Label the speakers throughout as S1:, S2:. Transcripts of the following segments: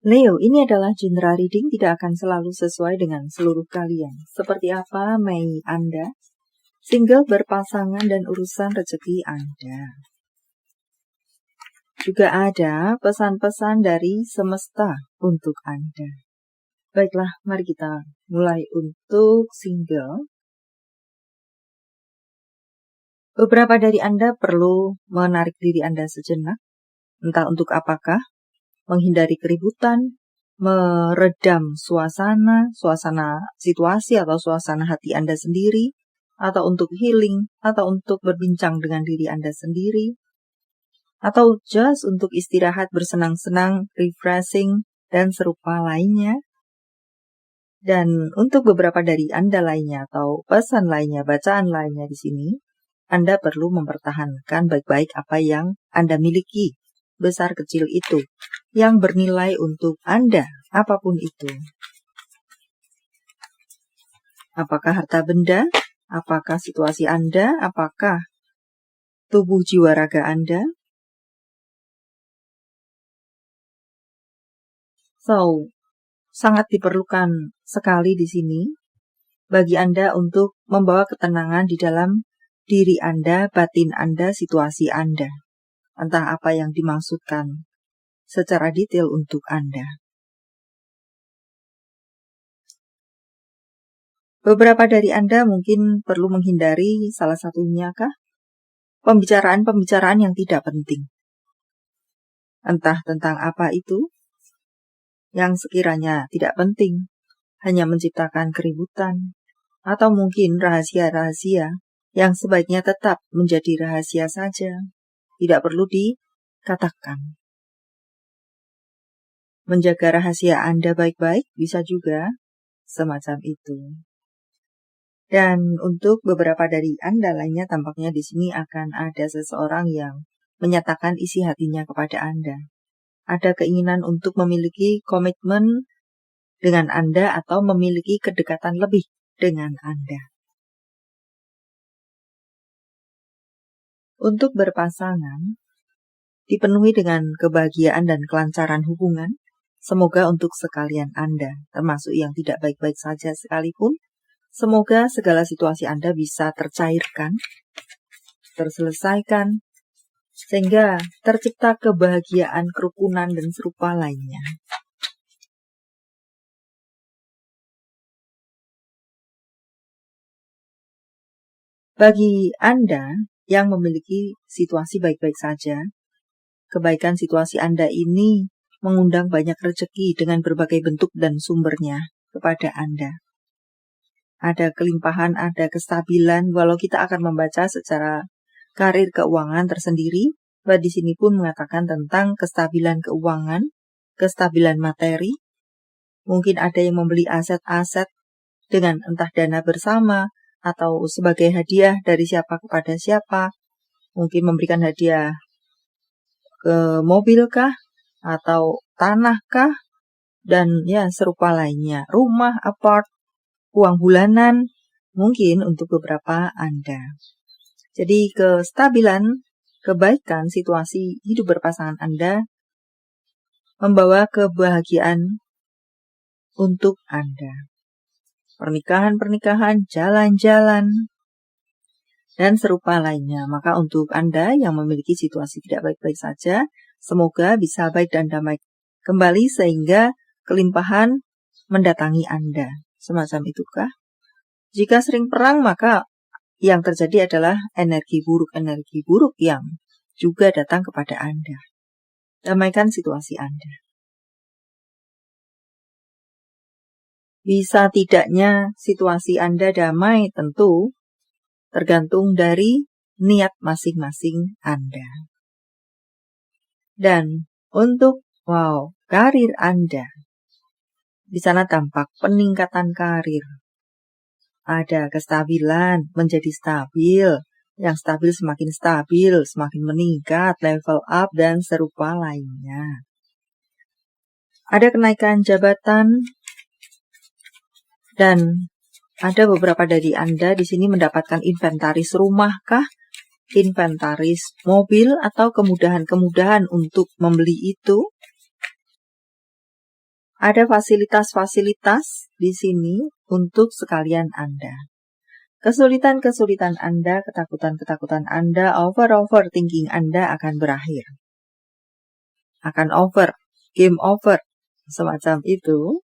S1: Leo, ini adalah general reading, tidak akan selalu sesuai dengan seluruh kalian. Seperti apa Mei Anda, single, berpasangan, dan urusan rezeki Anda. Juga ada pesan-pesan dari semesta untuk Anda. Baiklah, mari kita mulai untuk single. Beberapa dari Anda perlu menarik diri Anda sejenak, entah untuk apakah, menghindari keributan, meredam suasana situasi atau suasana hati Anda sendiri, atau untuk healing, atau untuk berbincang dengan diri Anda sendiri, atau just untuk istirahat, bersenang-senang, refreshing, dan serupa lainnya. Dan untuk beberapa dari Anda lainnya atau pesan lainnya, bacaan lainnya di sini, Anda perlu mempertahankan baik-baik apa yang Anda miliki, besar kecil itu, yang bernilai untuk Anda, apapun itu. Apakah harta benda, apakah situasi Anda, apakah tubuh jiwa raga Anda. So, sangat diperlukan sekali di sini bagi Anda untuk membawa ketenangan di dalam diri Anda, batin Anda, situasi Anda. Entah apa yang dimaksudkan secara detail untuk Anda. Beberapa dari Anda mungkin perlu menghindari salah satunya kah? Pembicaraan-pembicaraan yang tidak penting. Entah tentang apa itu, yang sekiranya tidak penting, hanya menciptakan keributan, atau mungkin rahasia-rahasia yang sebaiknya tetap menjadi rahasia saja, tidak perlu dikatakan. Menjaga rahasia Anda baik-baik bisa juga semacam itu. Dan untuk beberapa dari Anda lainnya, tampaknya di sini akan ada seseorang yang menyatakan isi hatinya kepada Anda. Ada keinginan untuk memiliki komitmen dengan Anda atau memiliki kedekatan lebih dengan Anda. Untuk berpasangan, dipenuhi dengan kebahagiaan dan kelancaran hubungan. Semoga untuk sekalian Anda, termasuk yang tidak baik-baik saja sekalipun, semoga segala situasi Anda bisa tercairkan, terselesaikan, sehingga tercipta kebahagiaan, kerukunan, dan serupa lainnya. Bagi Anda yang memiliki situasi baik-baik saja, kebaikan situasi Anda ini mengundang banyak rezeki dengan berbagai bentuk dan sumbernya kepada Anda. Ada kelimpahan, ada kestabilan, walau kita akan membaca secara karir keuangan tersendiri, bahwa di sini pun mengatakan tentang kestabilan keuangan, kestabilan materi. Mungkin ada yang membeli aset-aset dengan entah dana bersama, atau sebagai hadiah dari siapa kepada siapa. Mungkin memberikan hadiah ke mobil kah, atau tanah kah, dan ya serupa lainnya. Rumah, apart, uang bulanan, mungkin untuk beberapa Anda. Jadi kestabilan, kebaikan situasi hidup berpasangan Anda membawa kebahagiaan untuk Anda. Pernikahan-pernikahan, jalan-jalan, dan serupa lainnya. Maka untuk Anda yang memiliki situasi tidak baik-baik saja, semoga bisa baik dan damai kembali sehingga kelimpahan mendatangi Anda. Semacam itukah? Jika sering perang, maka yang terjadi adalah energi buruk yang juga datang kepada Anda. Damaikan situasi Anda. Bisa tidaknya situasi Anda damai tentu tergantung dari niat masing-masing Anda. Dan untuk karir Anda, di sana tampak peningkatan karir. Ada kestabilan, menjadi stabil. Yang stabil, semakin meningkat, level up, dan serupa lainnya. Ada kenaikan jabatan, dan ada beberapa dari Anda di sini mendapatkan inventaris rumah kah, inventaris mobil, atau kemudahan-kemudahan untuk membeli itu. Ada fasilitas-fasilitas di sini untuk sekalian Anda. Kesulitan-kesulitan Anda, ketakutan-ketakutan Anda, overthinking Anda akan berakhir. Akan game over, semacam itu.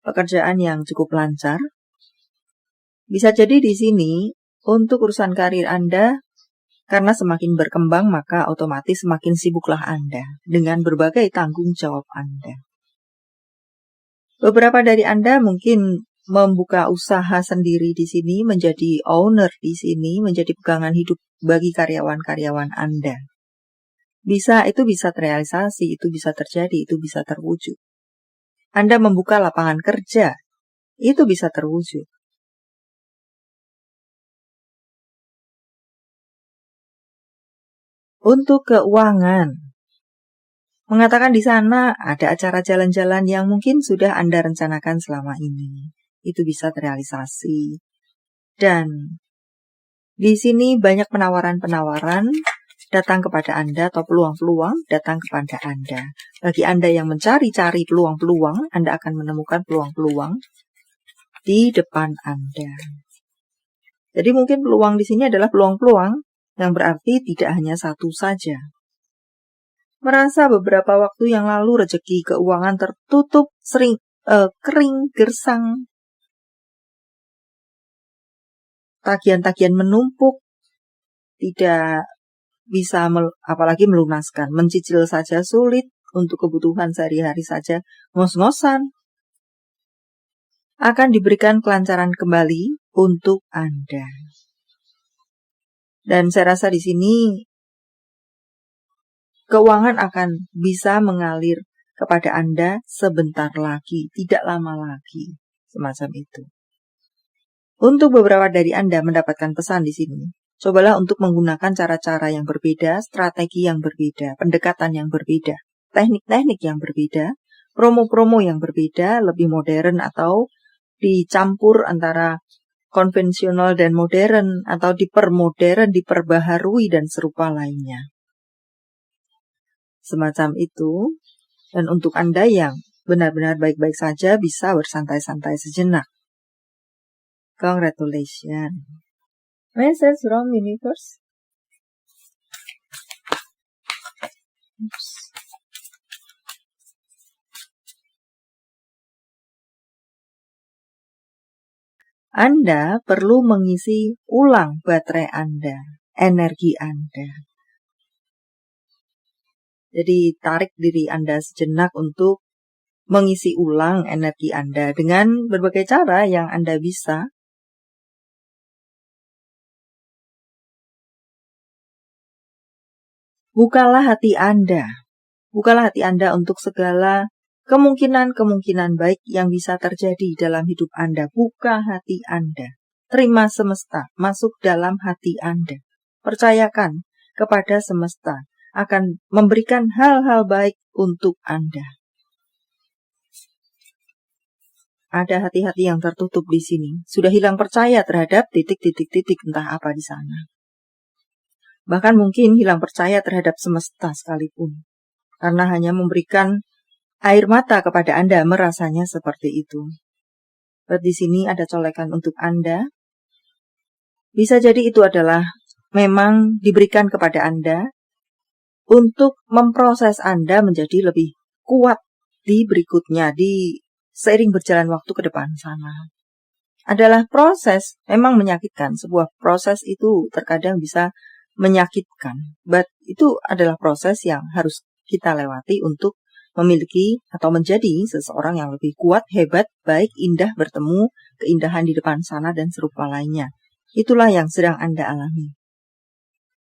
S1: Pekerjaan yang cukup lancar. Bisa jadi di sini, untuk urusan karir Anda, karena semakin berkembang, maka otomatis semakin sibuklah Anda dengan berbagai tanggung jawab Anda. Beberapa dari Anda mungkin membuka usaha sendiri di sini, menjadi owner di sini, menjadi pegangan hidup bagi karyawan-karyawan Anda. Itu bisa terrealisasi, itu bisa terjadi, itu bisa terwujud. Anda membuka lapangan kerja, itu bisa terwujud. Untuk keuangan, mengatakan di sana ada acara jalan-jalan yang mungkin sudah Anda rencanakan selama ini. Itu bisa terrealisasi. Dan di sini banyak penawaran-penawaran datang kepada Anda atau peluang-peluang datang kepada Anda. Bagi Anda yang mencari-cari peluang-peluang, Anda akan menemukan peluang-peluang di depan Anda. Jadi mungkin peluang di sini adalah peluang-peluang yang berarti tidak hanya satu saja. Merasa beberapa waktu yang lalu rezeki keuangan tertutup, kering, gersang, tagihan-tagihan menumpuk, tidak bisa apalagi melunaskan, mencicil saja sulit, untuk kebutuhan sehari-hari saja ngos-ngosan. Akan diberikan kelancaran kembali untuk Anda. Dan saya rasa di sini keuangan akan bisa mengalir kepada Anda sebentar lagi, tidak lama lagi, semacam itu. Untuk beberapa dari Anda mendapatkan pesan di sini, cobalah untuk menggunakan cara-cara yang berbeda, strategi yang berbeda, pendekatan yang berbeda, teknik-teknik yang berbeda, promo-promo yang berbeda, lebih modern atau dicampur antara konvensional dan modern, atau dipermodern, diperbaharui, dan serupa lainnya. Semacam itu. Dan untuk Anda yang benar-benar baik-baik saja, bisa bersantai-santai sejenak. Congratulations. Message from universe. Oops. Anda perlu mengisi ulang baterai Anda, energi Anda. Jadi tarik diri Anda sejenak untuk mengisi ulang energi Anda dengan berbagai cara yang Anda bisa. Bukalah hati Anda. Bukalah hati Anda untuk segala kemungkinan-kemungkinan baik yang bisa terjadi dalam hidup Anda. Buka hati Anda. Terima semesta masuk dalam hati Anda. Percayakan kepada semesta akan memberikan hal-hal baik untuk Anda. Ada hati-hati yang tertutup di sini. Sudah hilang percaya terhadap titik-titik-titik entah apa di sana. Bahkan mungkin hilang percaya terhadap semesta sekalipun. Karena hanya memberikan air mata kepada Anda, merasanya seperti itu. Di sini ada colekan untuk Anda. Bisa jadi itu adalah memang diberikan kepada Anda untuk memproses Anda menjadi lebih kuat di berikutnya, di seiring berjalan waktu ke depan sana. Adalah proses, memang menyakitkan. Sebuah proses itu terkadang bisa menyakitkan. But itu adalah proses yang harus kita lewati untuk memiliki atau menjadi seseorang yang lebih kuat, hebat, baik, indah, bertemu keindahan di depan sana dan serupa lainnya. Itulah yang sedang Anda alami.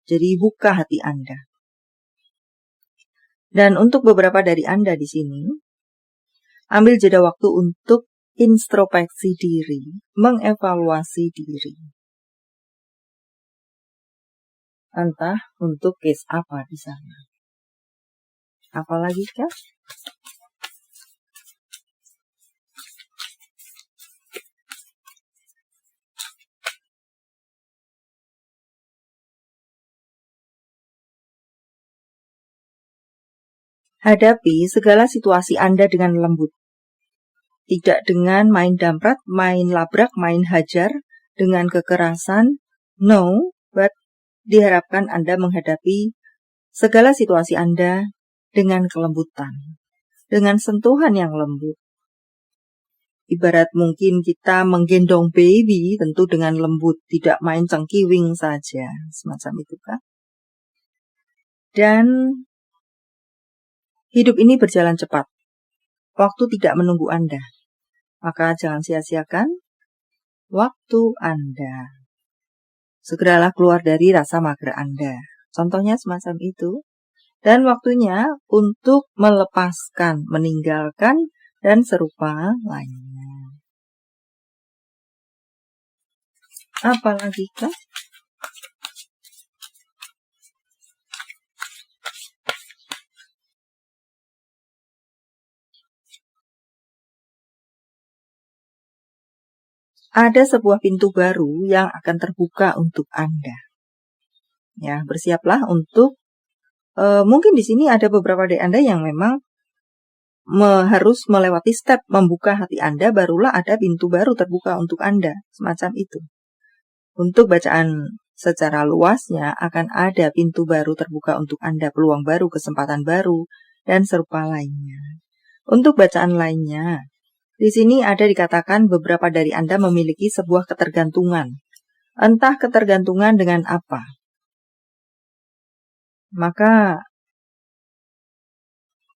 S1: Jadi buka hati Anda. Dan untuk beberapa dari Anda di sini, ambil jeda waktu untuk introspeksi diri, mengevaluasi diri. Entah untuk case apa di sana. Apalagi kah? Hadapi segala situasi Anda dengan lembut. Tidak dengan main damprat, main labrak, main hajar, dengan kekerasan. No, but diharapkan Anda menghadapi segala situasi Anda dengan kelembutan, dengan sentuhan yang lembut. Ibarat mungkin kita menggendong baby, tentu dengan lembut, tidak main cengkiwing saja, semacam itu kan. Dan hidup ini berjalan cepat. Waktu tidak menunggu Anda. Maka jangan sia-siakan waktu Anda. Segeralah keluar dari rasa mager Anda. Contohnya semacam itu. Dan waktunya untuk melepaskan, meninggalkan, dan serupa lainnya. Apalagi kah? Ada sebuah pintu baru yang akan terbuka untuk Anda. Ya, bersiaplah untuk mungkin di sini ada beberapa dari Anda yang memang harus melewati step membuka hati Anda, barulah ada pintu baru terbuka untuk Anda, semacam itu. Untuk bacaan secara luasnya akan ada pintu baru terbuka untuk Anda, peluang baru, kesempatan baru, dan serupa lainnya. Untuk bacaan lainnya, di sini ada dikatakan beberapa dari Anda memiliki sebuah ketergantungan. Entah ketergantungan dengan apa. Maka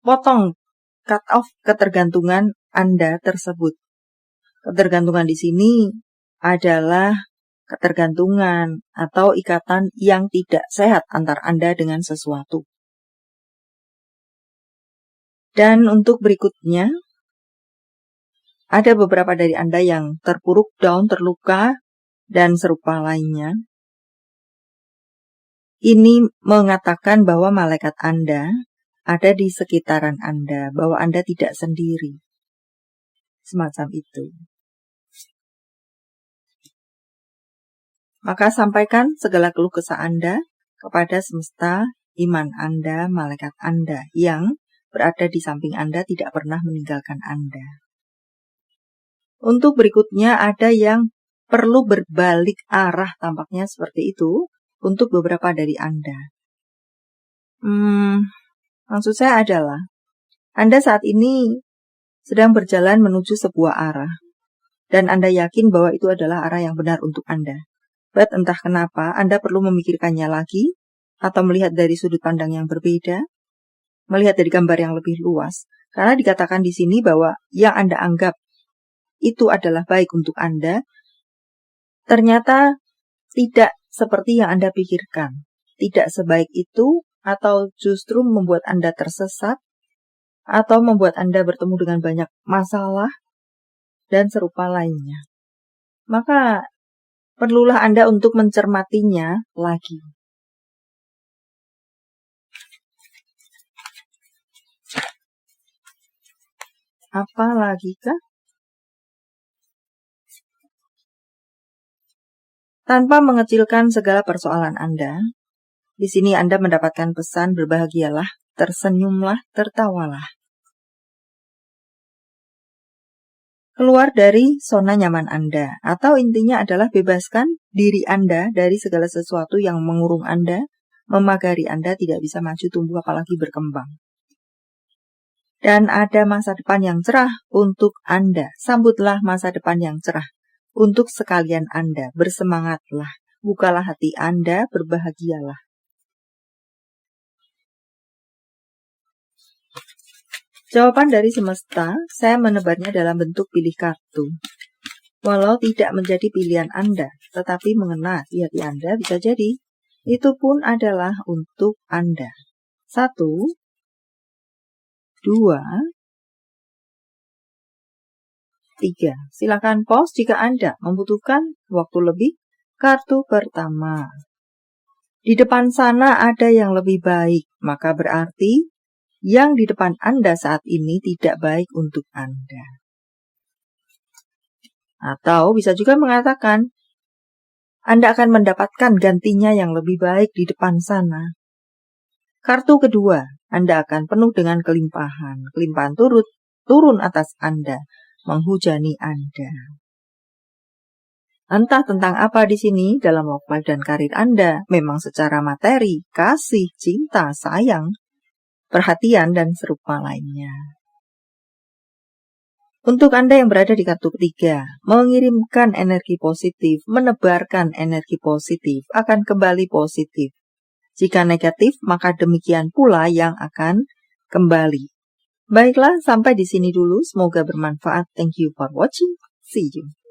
S1: potong, cut off ketergantungan Anda tersebut. Ketergantungan di sini adalah ketergantungan atau ikatan yang tidak sehat antar Anda dengan sesuatu. Dan untuk berikutnya, ada beberapa dari Anda yang terpuruk, down, terluka, dan serupa lainnya. Ini mengatakan bahwa malaikat Anda ada di sekitaran Anda, bahwa Anda tidak sendiri. Semacam itu. Maka sampaikan segala keluh kesah Anda kepada semesta, iman Anda, malaikat Anda yang berada di samping Anda, tidak pernah meninggalkan Anda. Untuk berikutnya ada yang perlu berbalik arah, tampaknya seperti itu, untuk beberapa dari Anda. Maksud saya adalah, Anda saat ini sedang berjalan menuju sebuah arah, dan Anda yakin bahwa itu adalah arah yang benar untuk Anda. But entah kenapa, Anda perlu memikirkannya lagi, atau melihat dari sudut pandang yang berbeda, melihat dari gambar yang lebih luas, karena dikatakan di sini bahwa yang Anda anggap itu adalah baik untuk Anda, ternyata tidak seperti yang Anda pikirkan. Tidak sebaik itu, atau justru membuat Anda tersesat, atau membuat Anda bertemu dengan banyak masalah, dan serupa lainnya. Maka, perlulah Anda untuk mencermatinya lagi. Apa lagi kah? Tanpa mengecilkan segala persoalan Anda, di sini Anda mendapatkan pesan berbahagialah, tersenyumlah, tertawalah. Keluar dari zona nyaman Anda, atau intinya adalah bebaskan diri Anda dari segala sesuatu yang mengurung Anda, memagari Anda tidak bisa maju, tumbuh, apalagi berkembang. Dan ada masa depan yang cerah untuk Anda. Sambutlah masa depan yang cerah untuk sekalian Anda. Bersemangatlah, bukalah hati Anda, berbahagialah. Jawaban dari semesta, saya menebarnya dalam bentuk pilih kartu. Walau tidak menjadi pilihan Anda, tetapi mengena di hati Anda bisa jadi. Itu pun adalah untuk Anda. 1, 2, 3. Silakan pause jika Anda membutuhkan waktu lebih. Kartu pertama. Di depan sana ada yang lebih baik, maka berarti yang di depan Anda saat ini tidak baik untuk Anda. Atau bisa juga mengatakan, Anda akan mendapatkan gantinya yang lebih baik di depan sana. Kartu kedua, Anda akan penuh dengan kelimpahan. Kelimpahan turun atas Anda, menghujani Anda. Entah tentang apa di sini dalam love life dan karir Anda, memang secara materi, kasih, cinta, sayang, perhatian, dan serupa lainnya. Untuk Anda yang berada di kartu ketiga, mengirimkan energi positif, menebarkan energi positif, akan kembali positif. Jika negatif, maka demikian pula yang akan kembali. Baiklah, sampai di sini dulu. Semoga bermanfaat. Thank you for watching. See you.